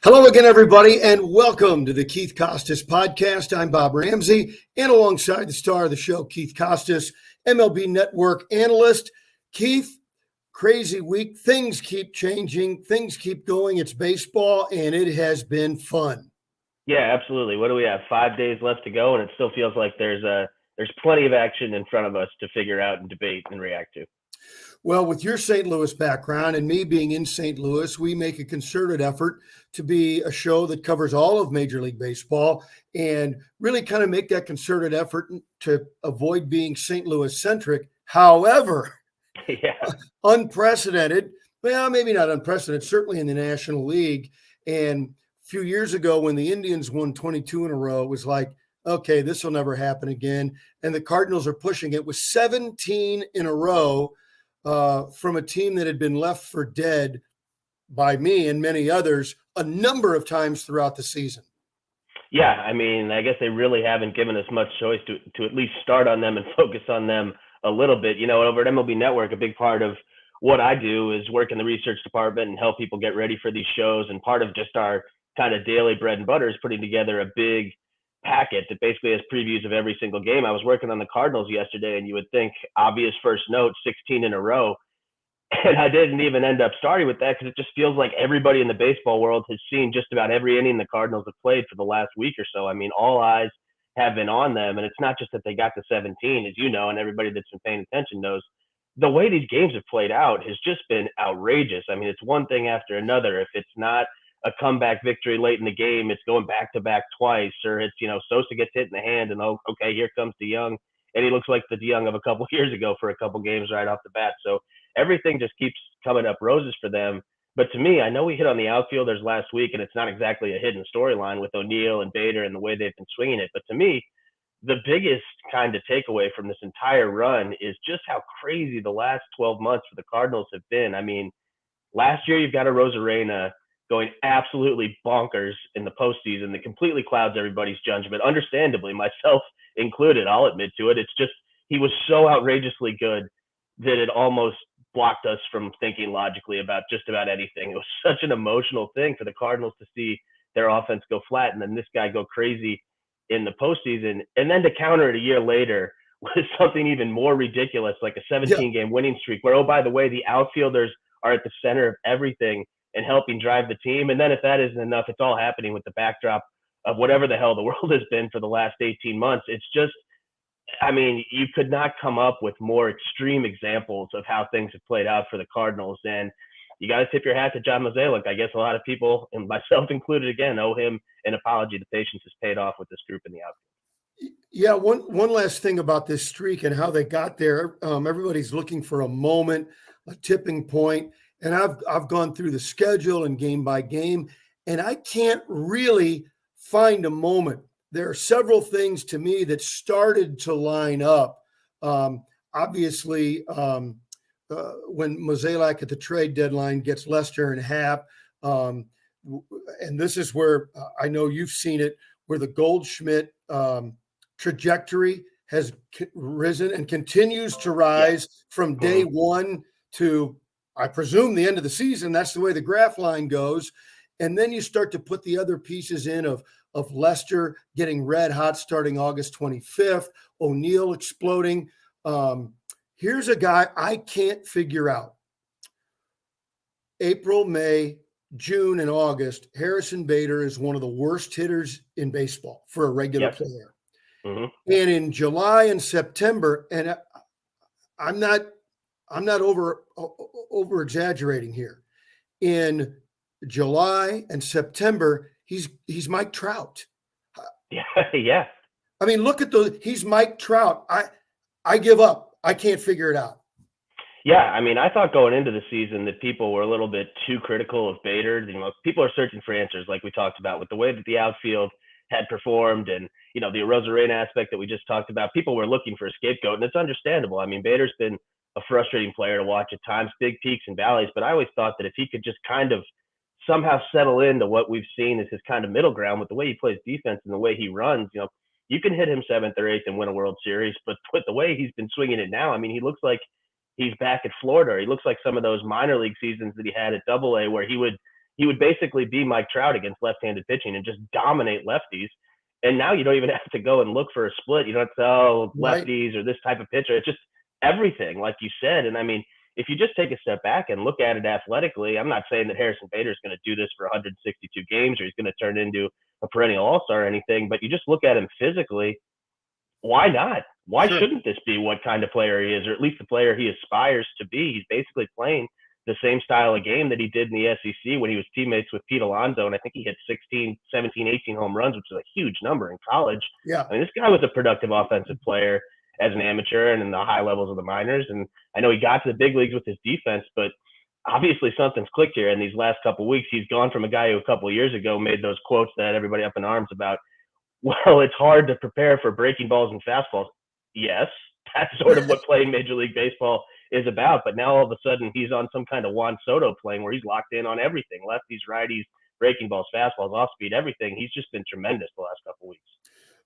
Hello again, everybody, and welcome to the Keith Costas podcast. I'm Bob Ramsey, and alongside the star of the show, Keith Costas, MLB Network analyst. Keith, crazy week. Things keep changing. Things keep going. It's baseball, and it has been fun. Yeah, absolutely. What do we have? 5 days left to go, and it still feels like there's plenty of action in front of us to figure out and debate and react to. Well, with your St. Louis background and me being in St. Louis, we make a concerted effort to be a show that covers all of Major League Baseball and really kind of make that concerted effort to avoid being St. Louis centric. However, Yeah. unprecedented, well, maybe not unprecedented, certainly in the National League. And a few years ago when the Indians won 22 in a row, it was like, okay, this will never happen again. And the Cardinals are pushing it with 17 in a row. From a team that had been left for dead by me and many others a number of times throughout the season. Yeah, I mean, I guess they really haven't given us much choice to at least start on them and focus on them a little bit. You know, over at MLB Network, a big part of what I do is work in the research department and help people get ready for these shows. And part of just our kind of daily bread and butter is putting together a big packet that basically has previews of every single game. I was working on the Cardinals yesterday, and you would think obvious first note, 16 in a row. And I didn't even end up starting with that because it just feels like everybody in the baseball world has seen just about every inning the Cardinals have played for the last week or so. I mean, all eyes have been on them. And it's not just that they got to 17, as you know, and everybody that's been paying attention knows. The way these games have played out has just been outrageous. I mean, it's one thing after another. If it's not a comeback victory late in the game, it's going back to back twice, or it's, Sosa gets hit in the hand and, oh, okay, here comes DeYoung. And he looks like the DeYoung of a couple of years ago for a couple games right off the bat. So everything just keeps coming up roses for them. But to me, I know we hit on the outfielders last week, and it's not exactly a hidden storyline with O'Neill and Bader and the way they've been swinging it. But to me, the biggest kind of takeaway from this entire run is just how crazy the last 12 months for the Cardinals have been. I mean, last year you've got a Rosarena going absolutely bonkers in the postseason that completely clouds everybody's judgment, understandably, myself included. I'll admit to it. It's just he was so outrageously good that it almost blocked us from thinking logically about just about anything. It was such an emotional thing for the Cardinals to see their offense go flat and then this guy go crazy in the postseason. And then to counter it a year later with something even more ridiculous, like a 17-game winning streak where, oh, by the way, the outfielders are at the center of everything and helping drive the team. And then if that isn't enough, it's all happening with the backdrop of whatever the hell the world has been for the last 18 months. It's just, I mean, you could not come up with more extreme examples of how things have played out for the Cardinals. And you got to tip your hat to John Mozeliak. I guess a lot of people, and myself included again, owe him an apology. The patience has paid off with this group in the outfield. Yeah, one last thing about this streak and how they got there. Everybody's looking for a moment, a tipping point. And I've gone through the schedule and game by game, and I can't really find a moment. There are several things to me that started to line up. Obviously, when Mozeliak at the trade deadline gets Lester and Happ, and this is where I know you've seen it, where the Goldschmidt trajectory has risen and continues to rise from day one to, I presume, the end of the season. That's the way the graph line goes. And then you start to put the other pieces in of Lester getting red hot starting August 25th, O'Neill exploding. Here's a guy I can't figure out. April, May, June, and August, Harrison Bader is one of the worst hitters in baseball for a regular player. Mm-hmm. And in July and September, and I'm not over exaggerating here. In July and September, he's Mike Trout. Yeah. I mean, look at he's Mike Trout. I give up. I can't figure it out. Yeah, I mean, I thought going into the season that people were a little bit too critical of Bader. You know, people are searching for answers, like we talked about, with the way that the outfield had performed and, the Rosarena aspect that we just talked about. People were looking for a scapegoat, and it's understandable. I mean, Bader's been a frustrating player to watch at times, big peaks and valleys, but I always thought that if he could just kind of somehow settle into what we've seen as his kind of middle ground with the way he plays defense and the way he runs, you can hit him seventh or eighth and win a World Series. But with the way he's been swinging it now, I mean, he looks like he's back at Florida. He looks like some of those minor league seasons that he had at Double-A, where he would, he would basically be Mike Trout against left-handed pitching and just dominate lefties. And now you don't even have to go and look for a split. You don't have to tell Right. lefties or this type of pitcher. It's just everything, like you said. And I mean, if you just take a step back and look at it athletically, I'm not saying that Harrison Bader is going to do this for 162 games or he's going to turn into a perennial all-star or anything, but you just look at him physically, why not? Why Sure. shouldn't this be what kind of player he is, or at least the player he aspires to be? He's basically playing the same style of game that he did in the SEC when he was teammates with Pete Alonso, and I think he hit 16, 17, 18 home runs, which is a huge number in college. Yeah. I mean, this guy was a productive offensive player as an amateur and in the high levels of the minors, and I know he got to the big leagues with his defense, but obviously something's clicked here in these last couple of weeks. He's gone from a guy who a couple of years ago made those quotes that had everybody up in arms about, well, it's hard to prepare for breaking balls and fastballs. Yes, that's sort of what playing Major League Baseball is about. But now all of a sudden he's on some kind of Juan Soto playing where he's locked in on everything: lefties, righties, breaking balls, fastballs, off speed, everything. He's just been tremendous the last couple of weeks.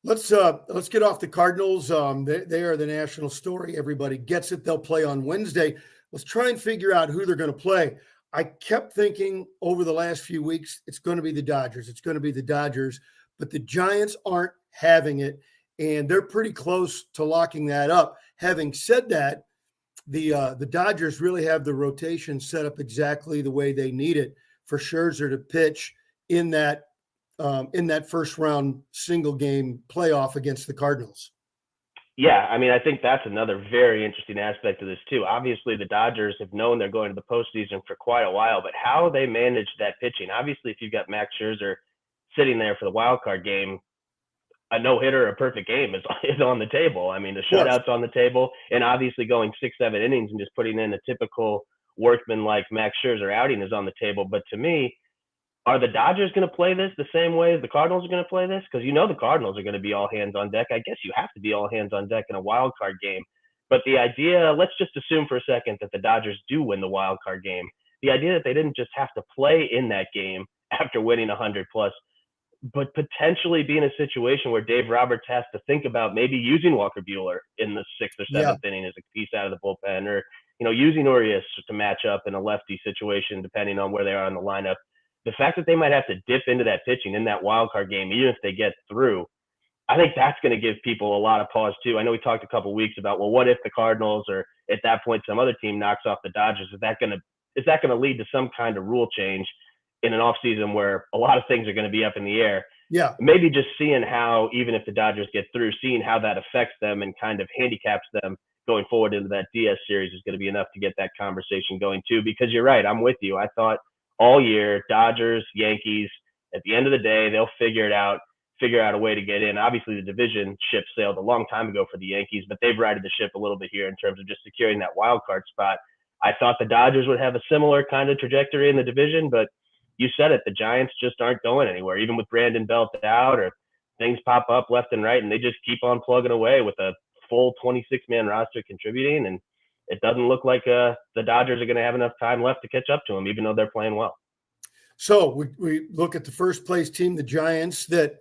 Let's get off the Cardinals. They are the national story. Everybody gets it. They'll play on Wednesday. Let's try and figure out who they're going to play. I kept thinking over the last few weeks, it's going to be the Dodgers. It's going to be the Dodgers, but the Giants aren't having it, and they're pretty close to locking that up. Having said that, the Dodgers really have the rotation set up exactly the way they need it for Scherzer to pitch in that first round single game playoff against the Cardinals. Yeah, I mean, I think that's another very interesting aspect of this too. Obviously, the Dodgers have known they're going to the postseason for quite a while, but how they manage that pitching. Obviously, if you've got Max Scherzer sitting there for the wild card game, a no-hitter or a perfect game is on the table. I mean, the shutout's on the table, and obviously going 6-7 innings and just putting in a typical workman like Max Scherzer outing is on the table. But to me, are the Dodgers going to play this the same way as the Cardinals are going to play this? Because you know the Cardinals are going to be all hands on deck. I guess you have to be all hands on deck in a wild card game. But the idea, let's just assume for a second that the Dodgers do win the wild card game. The idea that they didn't just have to play in that game after winning 100 plus, but potentially be in a situation where Dave Roberts has to think about maybe using Walker Buehler in the 6th or 7th inning as a piece out of the bullpen, or using Urias to match up in a lefty situation depending on where they are in the lineup. The fact that they might have to dip into that pitching in that wild card game, even if they get through, I think that's going to give people a lot of pause too. I know we talked a couple of weeks about, well, what if the Cardinals or at that point some other team knocks off the Dodgers? Is that going to lead to some kind of rule change in an offseason where a lot of things are going to be up in the air? Yeah. Maybe just seeing how, even if the Dodgers get through, seeing how that affects them and kind of handicaps them going forward into that DS series is going to be enough to get that conversation going too. Because you're right, I'm with you. I thought all year, Dodgers, Yankees, at the end of the day, they'll figure out a way to get in. Obviously, the division ship sailed a long time ago for the Yankees, but they've righted the ship a little bit here in terms of just securing that wild card spot. I thought the Dodgers would have a similar kind of trajectory in the division, but you said it, the Giants just aren't going anywhere, even with Brandon Belt out, or things pop up left and right, and they just keep on plugging away with a full 26-man roster contributing, and it doesn't look like the Dodgers are going to have enough time left to catch up to them, even though they're playing well. So we look at the first place team, the Giants, that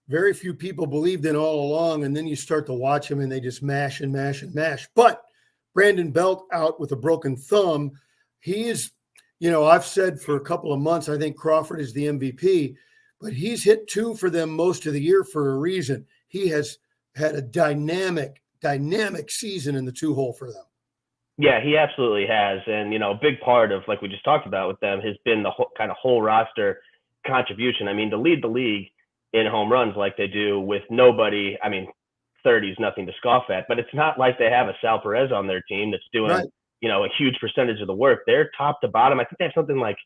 very few people believed in all along, and then you start to watch them and they just mash and mash and mash. But Brandon Belt out with a broken thumb. He is, I've said for a couple of months, I think Crawford is the MVP, but he's hit 2 for them most of the year for a reason. He has had a dynamic season in the 2-hole for them. Yeah, he absolutely has. And, a big part of, like we just talked about with them, has been the whole roster contribution. I mean, to lead the league in home runs like they do with nobody, 30 is nothing to scoff at, but it's not like they have a Sal Perez on their team that's doing, right, a huge percentage of the work. They're top to bottom. I think they have something like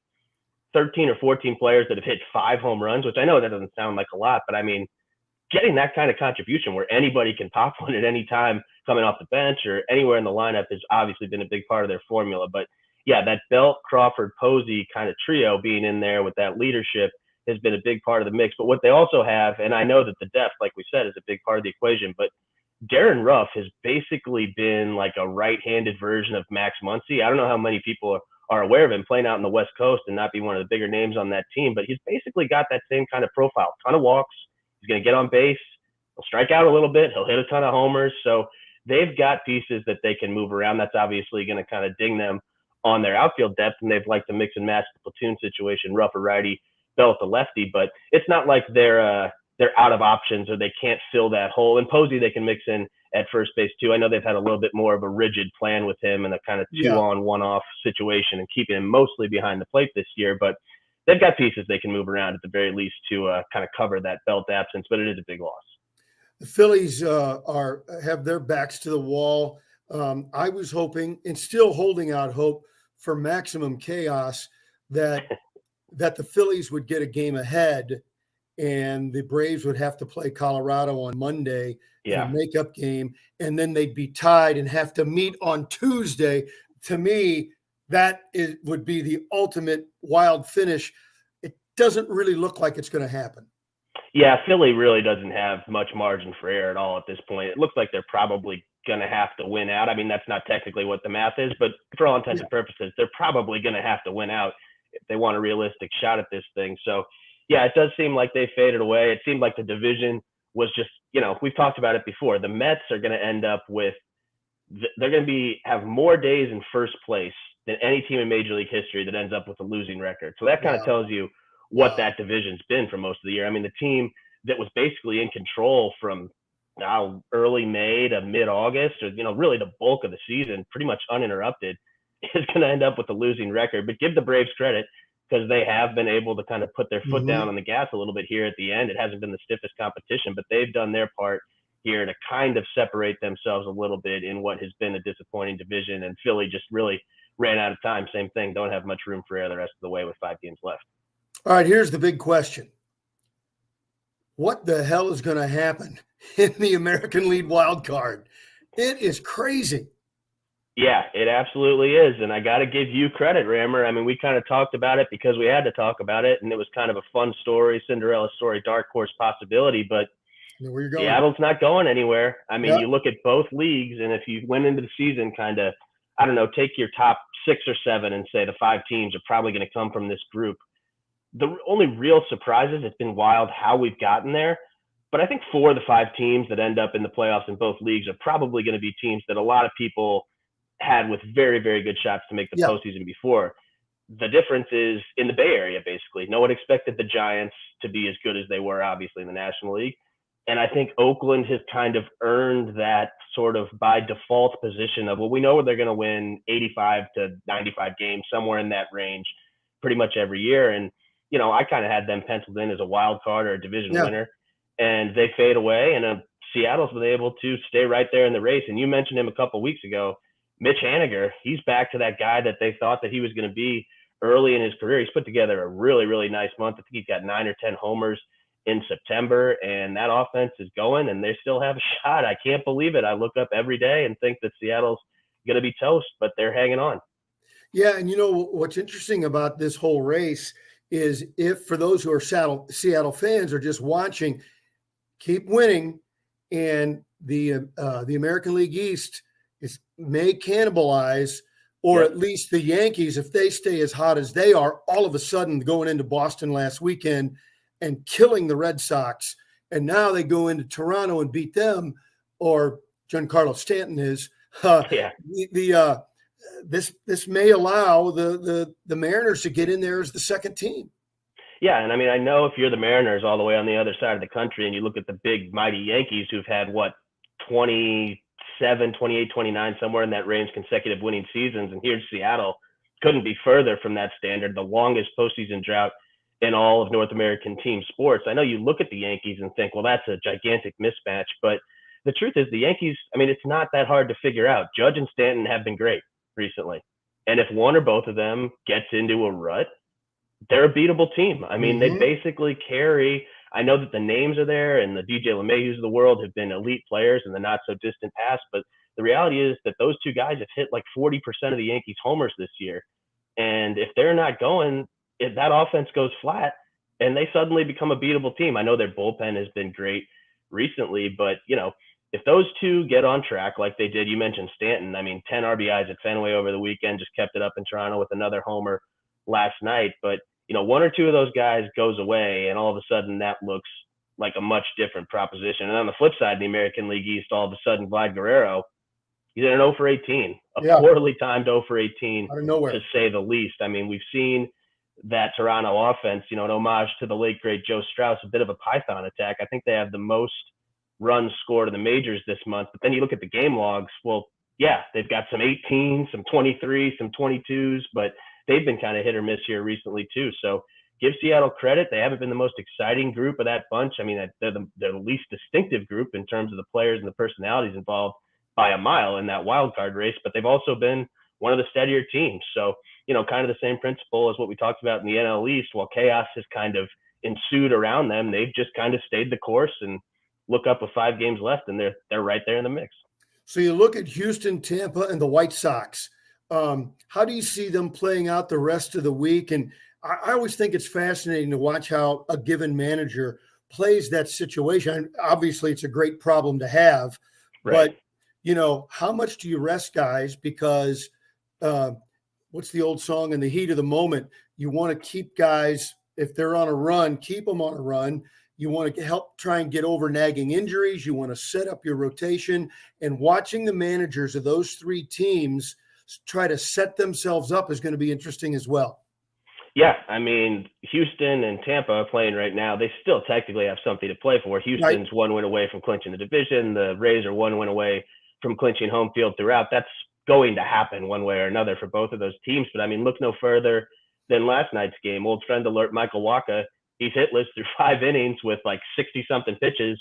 13 or 14 players that have hit 5 home runs, which I know that doesn't sound like a lot, but getting that kind of contribution where anybody can pop one at any time coming off the bench or anywhere in the lineup has obviously been a big part of their formula. But yeah, that Belt, Crawford, Posey kind of trio being in there with that leadership has been a big part of the mix. But what they also have, and I know that the depth, like we said, is a big part of the equation, but Darren Ruff has basically been like a right-handed version of Max Muncy. I don't know how many people are aware of him playing out in the West Coast and not be one of the bigger names on that team, but he's basically got that same kind of profile. Ton of walks. He's going to get on base. He'll strike out a little bit. He'll hit a ton of homers. So they've got pieces that they can move around. That's obviously going to kind of ding them on their outfield depth, and they've liked to mix and match the platoon situation, rougher righty, belt the lefty. But it's not like they're out of options or they can't fill that hole. And Posey they can mix in at first base too. I know they've had a little bit more of a rigid plan with him and a kind of Yeah. 2-on, 1-off situation and keeping him mostly behind the plate this year. But they've got pieces they can move around at the very least to kind of cover that belt absence. But it is a big loss. The Phillies have their backs to the wall. I was hoping and still holding out hope for maximum chaos that the Phillies would get a game ahead and the Braves would have to play Colorado on Monday in a makeup game, and then they'd be tied and have to meet on Tuesday. To me, would be the ultimate wild finish. It doesn't really look like it's going to happen. Yeah, Philly really doesn't have much margin for error at all at this point. It looks like they're probably going to have to win out. I mean, that's not technically what the math is, but for all intents and purposes, they're probably going to have to win out if they want a realistic shot at this thing. So, yeah, it does seem like they faded away. It seemed like the division was just, we've talked about it before. The Mets are going to end up with, they're going to have more days in first place than any team in Major League history that ends up with a losing record. So that kind of tells you what that division's been for most of the year. I mean, the team that was basically in control from now early May to mid-August, or, really the bulk of the season, pretty much uninterrupted, is going to end up with a losing record. But give the Braves credit, because they have been able to kind of put their foot down on the gas a little bit here at the end. It hasn't been the stiffest competition, but they've done their part here to kind of separate themselves a little bit in what has been a disappointing division. And Philly just really ran out of time. Same thing. Don't have much room for error the rest of the way with 5 games left. All right, here's the big question. What the hell is going to happen in the American League wild card? It is crazy. Yeah, it absolutely is. And I got to give you credit, Rammer. I mean, we kind of talked about it because we had to talk about it, and it was kind of a fun story, Cinderella story, dark horse possibility. But where you're going. Seattle's not going anywhere. I mean, you look at both leagues, and if you went into the season kind of, I don't know, take your top 6 or 7 and say the 5 teams are probably going to come from this group. The only real surprises, it's been wild how we've gotten there. But I think 4 of the 5 teams that end up in the playoffs in both leagues are probably going to be teams that a lot of people had with very, very good shots to make the postseason before. The difference is in the Bay Area, basically. No one expected the Giants to be as good as they were, obviously, in the National League. And I think Oakland has kind of earned that sort of by default position of, well, we know they're going to win 85 to 95 games, somewhere in that range, pretty much every year. And, I kind of had them penciled in as a wild card or a division winner, and they fade away. And Seattle's been able to stay right there in the race. And you mentioned him a couple of weeks ago, Mitch Haniger. He's back to that guy that they thought that he was going to be early in his career. He's put together a really, really nice month. I think he's got 9 or 10 homers in September, and that offense is going, and they still have a shot. I can't believe it. I look up every day and think that Seattle's going to be toast, but they're hanging on. Yeah, and what's interesting about this whole race is, if for those who are Seattle fans are just watching, keep winning, and the American League East may cannibalize, or at least the Yankees, if they stay as hot as they are, all of a sudden going into Boston last weekend and killing the Red Sox, and now they go into Toronto and beat them, or Giancarlo Stanton is. This may allow the Mariners to get in there as the second team. Yeah, and I mean, I know if you're the Mariners all the way on the other side of the country and you look at the big, mighty Yankees who've had, 27, 28, 29, somewhere in that range, consecutive winning seasons, and here's Seattle, couldn't be further from that standard, the longest postseason drought in all of North American team sports. I know you look at the Yankees and think, well, that's a gigantic mismatch, but the truth is the Yankees, I mean, it's not that hard to figure out. Judge and Stanton have been great recently. And if one or both of them gets into a rut, they're a beatable team. I mean, they basically carry, I know that the names are there and the DJ LeMayhews of the world have been elite players in the not so distant past, but the reality is that those two guys have hit like 40% of the Yankees homers this year. And if they're not going, if that offense goes flat, and they suddenly become a beatable team. I know their bullpen has been great recently, but if those two get on track like they did, you mentioned Stanton. I mean, 10 RBIs at Fenway over the weekend, just kept it up in Toronto with another homer last night. But, 1 or 2 of those guys goes away, and all of a sudden that looks like a much different proposition. And on the flip side, in the American League East, all of a sudden Vlad Guerrero, he's in an 0 for 18, a Yeah, poorly timed 0 for 18, out of to nowhere. say the least. I mean, we've seen that Toronto offense, an homage to the late, great Joe Strauss, a bit of a Python attack. I think they have the most runs scored in the majors this month. But then you look at the game logs, well, yeah, they've got some 18, some 23, some 22s, but they've been kind of hit or miss here recently too. So give Seattle credit. They haven't been the most exciting group of that bunch. I mean, they're the least distinctive group in terms of the players and the personalities involved by a mile in that wild card race, but they've also been one of the steadier teams. So, kind of the same principle as what we talked about in the NL East. While chaos has kind of ensued around them, they've just kind of stayed the course and look up with 5 games left, and they're right there in the mix. So you look at Houston, Tampa, and the White Sox. How do you see them playing out the rest of the week? And I always think it's fascinating to watch how a given manager plays that situation. Obviously, it's a great problem to have, Right. but how much do you rest guys? Because what's the old song? In the heat of the moment, you want to keep guys, if they're on a run, keep them on a run. You want to help try and get over nagging injuries. You want to set up your rotation, and watching the managers of those 3 teams try to set themselves up is going to be interesting as well. Yeah, I mean, Houston and Tampa are playing right now. They still technically have something to play for. Houston's Right. 1 win away from clinching the division. The Rays are 1 win away from clinching home field throughout. That's going to happen one way or another for both of those teams. But I mean, look no further than last night's game. Old friend alert, Michael Wacha. He's hitless through 5 innings with like 60-something pitches.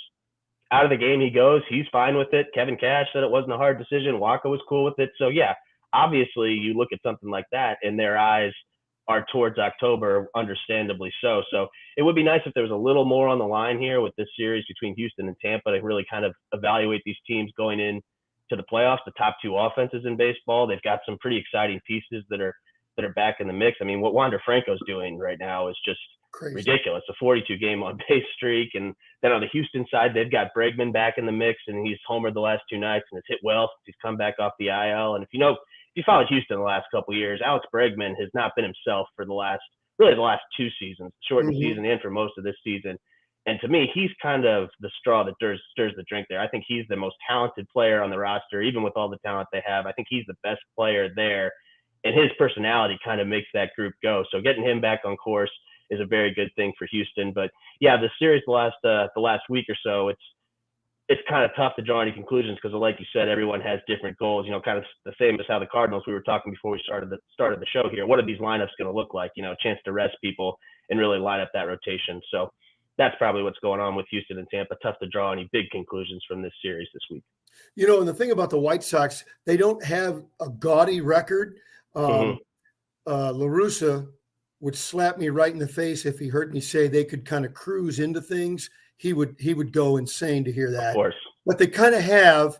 Out of the game he goes. He's fine with it. Kevin Cash said it wasn't a hard decision. Wacha was cool with it. So, yeah, obviously you look at something like that and their eyes are towards October, understandably so. So it would be nice if there was a little more on the line here with this series between Houston and Tampa to really kind of evaluate these teams going in to the playoffs. The top 2 offenses in baseball, they've got some pretty exciting pieces that are back in the mix. I mean, what Wander Franco's doing right now is just Crazy. ridiculous. A 42 game on base streak. And then on the Houston side, they've got Bregman back in the mix, and he's homered the last 2 nights and has hit well since he's come back off the IL. And if you followed Houston the last couple of years, Alex Bregman has not been himself for the last 2 seasons, shortened season and for most of this season. And to me, he's kind of the straw that stirs the drink there. I think he's the most talented player on the roster, even with all the talent they have. I think he's the best player there, and his personality kind of makes that group go. So getting him back on course is a very good thing for Houston. But yeah, the series the last week or so, it's kind of tough to draw any conclusions because, like you said, everyone has different goals. Kind of the same as how the Cardinals, we were talking before we started the show here. What are these lineups going to look like? A chance to rest people and really line up that rotation. So that's probably what's going on with Houston and Tampa. Tough to draw any big conclusions from this series this week. And the thing about the White Sox, they don't have a gaudy record. La Russa would slap me right in the face if he heard me say they could kind of cruise into things. He would go insane to hear that. Of course. But they kind of have,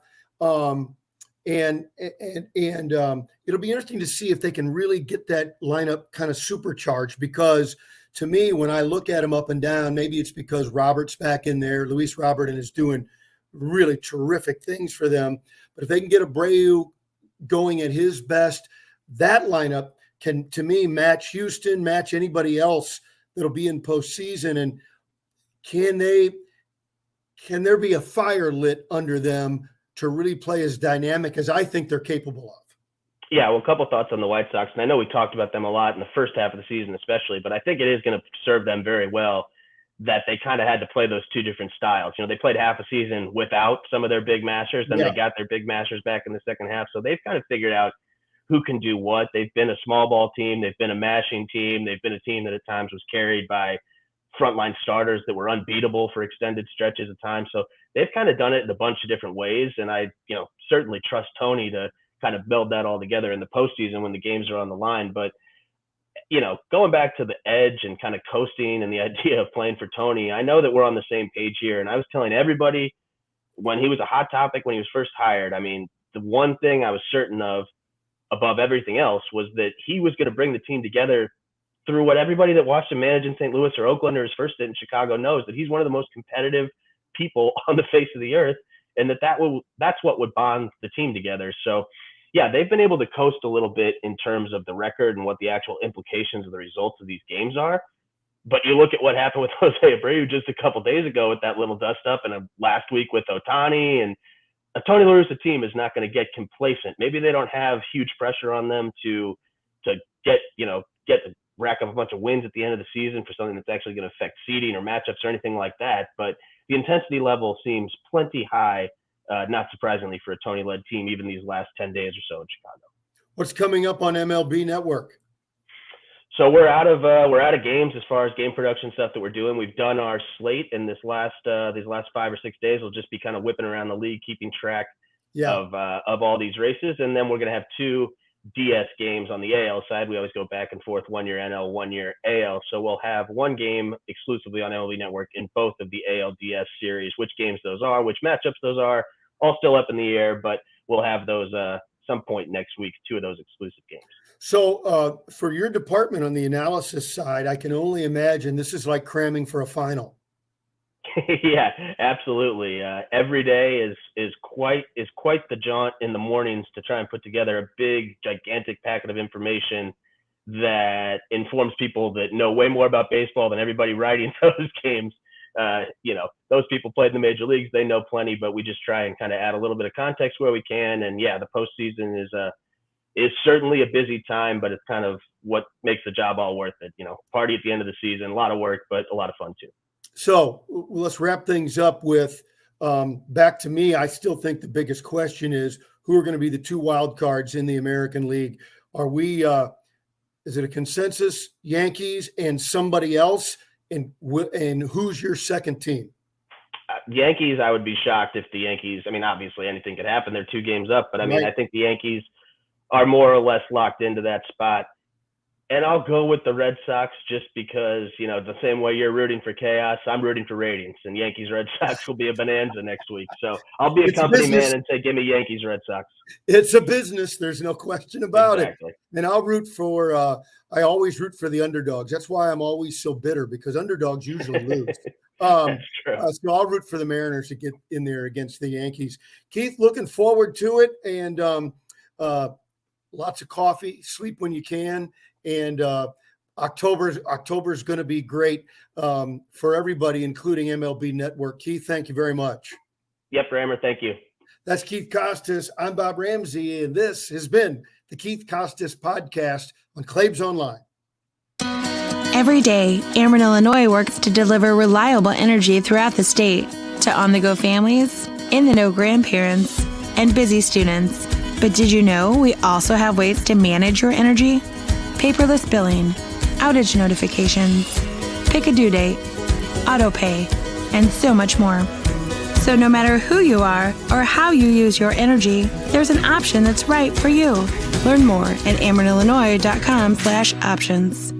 and it'll be interesting to see if they can really get that lineup kind of supercharged. Because to me, when I look at them up and down, maybe it's because Robert's back in there, Luis Robert, and is doing really terrific things for them. But if they can get Abreu going at his best, that lineup can, to me, match Houston, match anybody else that'll be in postseason. And can there be a fire lit under them to really play as dynamic as I think they're capable of? Yeah, well, a couple thoughts on the White Sox. And I know we talked about them a lot in the first half of the season especially, but I think it is going to serve them very well that they kind of had to play those 2 different styles. They played half a season without some of their big mashers. Then they got their big mashers back in the second half. So they've kind of figured out who can do what. They've been a small ball team. They've been a mashing team. They've been a team that at times was carried by frontline starters that were unbeatable for extended stretches of time. So they've kind of done it in a bunch of different ways. And I, certainly trust Tony to kind of build that all together in the postseason when the games are on the line. But, going back to the edge and kind of coasting and the idea of playing for Tony, I know that we're on the same page here. And I was telling everybody when he was a hot topic, when he was first hired, I mean, the one thing I was certain of above everything else was that he was going to bring the team together through what everybody that watched him manage in St. Louis or Oakland or his first stint in Chicago knows, that he's one of the most competitive people on the face of the earth, and that's what would bond the team together. So, yeah, they've been able to coast a little bit in terms of the record and what the actual implications of the results of these games are. But you look at what happened with Jose Abreu just a couple days ago with that little dust up, and last week with Ohtani, and a Tony La Russa team is not going to get complacent. Maybe they don't have huge pressure on them to get rack up a bunch of wins at the end of the season for something that's actually going to affect seeding or matchups or anything like that. But the intensity level seems plenty high, not surprisingly for a Tony-led team, even these last 10 days or so in Chicago. What's coming up on MLB Network? So we're out of games as far as game production stuff that we're doing. We've done our slate in these last 5 or 6 days. We'll just be kind of whipping around the league, keeping track of all these races, and then we're going to have 2 DS games on the AL side. We always go back and forth, 1 year NL, 1 year AL. So we'll have 1 game exclusively on MLB Network in both of the AL DS series. Which games those are, which matchups those are, all still up in the air, but we'll have those some point next week, 2 of those exclusive games. So for your department on the analysis side, I can only imagine this is like cramming for a final. Yeah, absolutely. Every day is quite the jaunt in the mornings to try and put together a big, gigantic packet of information that informs people that know way more about baseball than everybody writing those games. Those people played in the major leagues; they know plenty, but we just try and kind of add a little bit of context where we can. And yeah, the postseason is certainly a busy time, but it's kind of what makes the job all worth it. Party at the end of the season, a lot of work, but a lot of fun too. So let's wrap things up with back to me. I still think the biggest question is who are going to be the 2 wild cards in the American League. Are we? Is it a consensus? Yankees and somebody else, and who's your second team? Yankees. I would be shocked if the Yankees. I mean, obviously anything could happen. They're 2 games up, but I mean, I think the Yankees are more or less locked into that spot. And I'll go with the Red Sox just because, the same way you're rooting for chaos, I'm rooting for ratings. And Yankees-Red Sox will be a bonanza next week. So I'll be a company man and say, give me Yankees-Red Sox. It's a business. There's no question about it. And I'll root for I always root for the underdogs. That's why I'm always so bitter, because underdogs usually lose. That's true. So I'll root for the Mariners to get in there against the Yankees. Keith, looking forward to it. And lots of coffee, sleep when you can. And October is going to be great for everybody, including MLB Network. Keith, thank you very much. Yep, Rammer, thank you. That's Keith Costas. I'm Bob Ramsey, and this has been the Keith Costas Podcast on Claibs Online. Every day, Ameren, Illinois works to deliver reliable energy throughout the state to on-the-go families, in-the-know grandparents, and busy students. But did you know we also have ways to manage your energy? Paperless billing, outage notifications, pick a due date, auto pay, and so much more. So no matter who you are or how you use your energy, there's an option that's right for you. Learn more at amerenillinois.com/options.